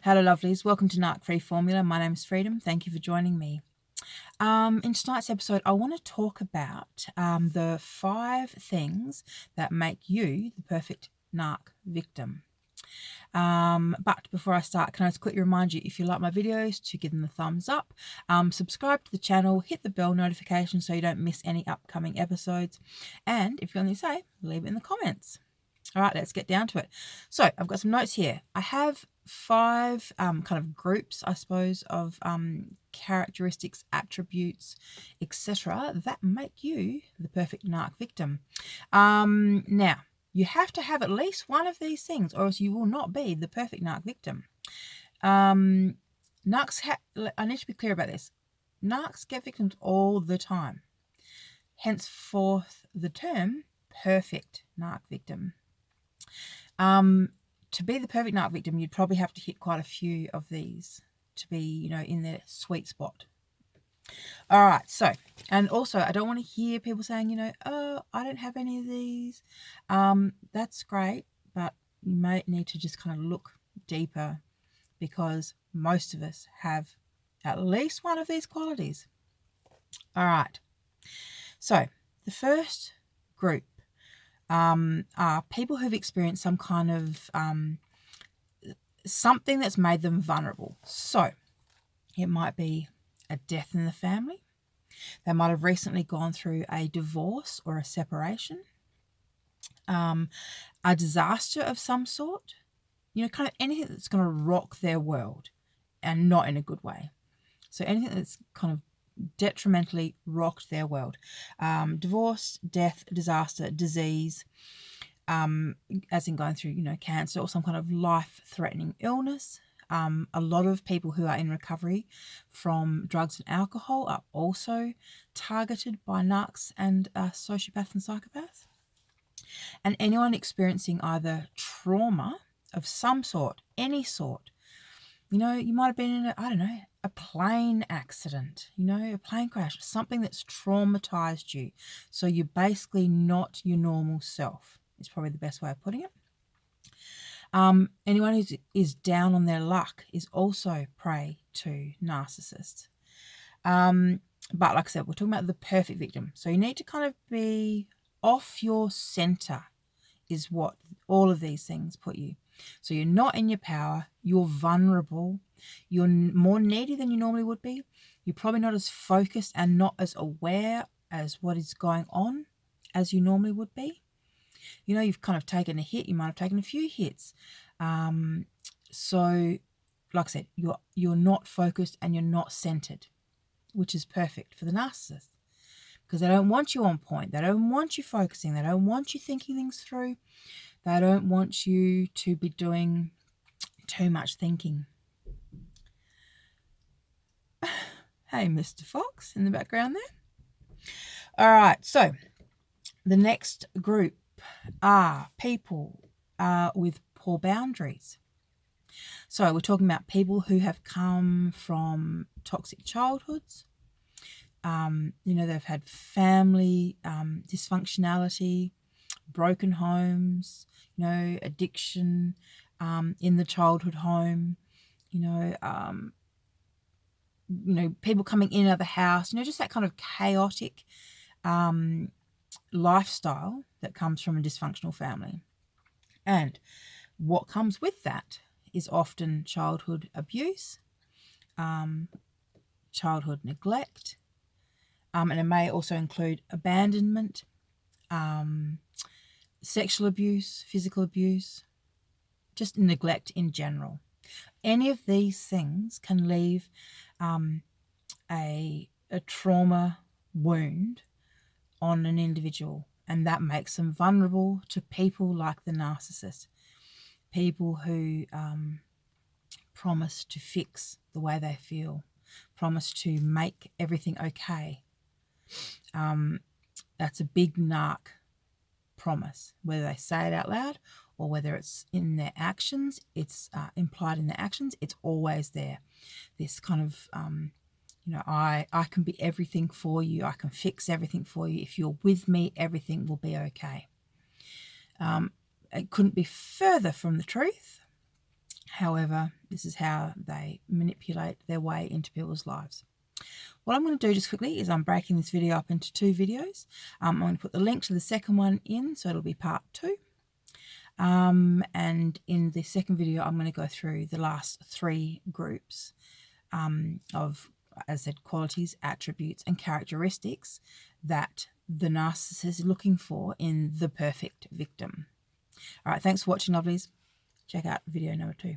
Hello lovelies, welcome to NARC Free Formula. My name is Freedom. Thank you for joining me. In tonight's episode, I want to talk about the 5 things that make you the perfect NARC victim. But before I start, can I just quickly remind you, if you like my videos, to give them the thumbs up, subscribe to the channel, hit the bell notification so you don't miss any upcoming episodes, and if you've got anything to say, leave it in the comments. All right, let's get down to it. So I've got some notes here. I have 5 kind of groups, I suppose, of characteristics, attributes, etc. that make you the perfect NARC victim. Now, you have to have at least one of these things, or else you will not be the perfect NARC victim. NARCs, I need to be clear about this. NARCs get victims all the time. Henceforth, the term perfect NARC victim. To be the perfect NARC victim, you'd probably have to hit quite a few of these to be, in their sweet spot. All right, so, and also I don't want to hear people saying, oh, I don't have any of these. That's great, but you may need to just kind of look deeper, because most of us have at least one of these qualities. All right, so the first group are people who've experienced some kind of something that's made them vulnerable. So it might be a death in the family. They might have recently gone through a divorce or a separation, a disaster of some sort, kind of anything that's going to rock their world, and not in a good way. So anything that's kind of detrimentally rocked their world. Divorce, death, disaster, disease, as in going through, cancer or some kind of life-threatening illness. A lot of people who are in recovery from drugs and alcohol are also targeted by NARCs and sociopaths and psychopaths. And anyone experiencing either trauma of some sort, any sort, you might have been in a plane accident, a plane crash, something that's traumatized you. So you're basically not your normal self, is probably the best way of putting it. Anyone who is down on their luck is also prey to narcissists. But like I said, we're talking about the perfect victim. So you need to kind of be off your center, is what all of these things put you. So you're not in your power, you're vulnerable, you're more needy than you normally would be, you're probably not as focused and not as aware as what is going on as you normally would be. You've kind of taken a hit, you might have taken a few hits. So, like I said, you're not focused and you're not centered, which is perfect for the narcissist, because they don't want you on point, they don't want you focusing, they don't want you thinking things through, they don't want you to be doing too much thinking. Hey, Mr. Fox in the background there. All right, so the next group are people with poor boundaries. So we're talking about people who have come from toxic childhoods. They've had family dysfunctionality, broken homes, addiction in the childhood home, people coming in and out of the house, just that kind of chaotic lifestyle that comes from a dysfunctional family. And what comes with that is often childhood abuse, childhood neglect, and it may also include abandonment, sexual abuse, physical abuse, just neglect in general. Any of these things can leave a trauma wound on an individual, and that makes them vulnerable to people like the narcissist, people who promise to fix the way they feel, promise to make everything okay. That's a big NARC promise, whether they say it out loud or whether it's in their actions, it's implied in their actions, it's always there. This kind of, I can be everything for you, I can fix everything for you. If you're with me, everything will be okay. It couldn't be further from the truth. However, this is how they manipulate their way into people's lives. What I'm going to do just quickly is I'm breaking this video up into 2 videos. I'm going to put the link to the second one in, so it'll be part 2. And in the second video, I'm going to go through the last 3 groups of, as I said, qualities, attributes, and characteristics that the narcissist is looking for in the perfect victim. All right, thanks for watching, lovelies. Check out video number 2.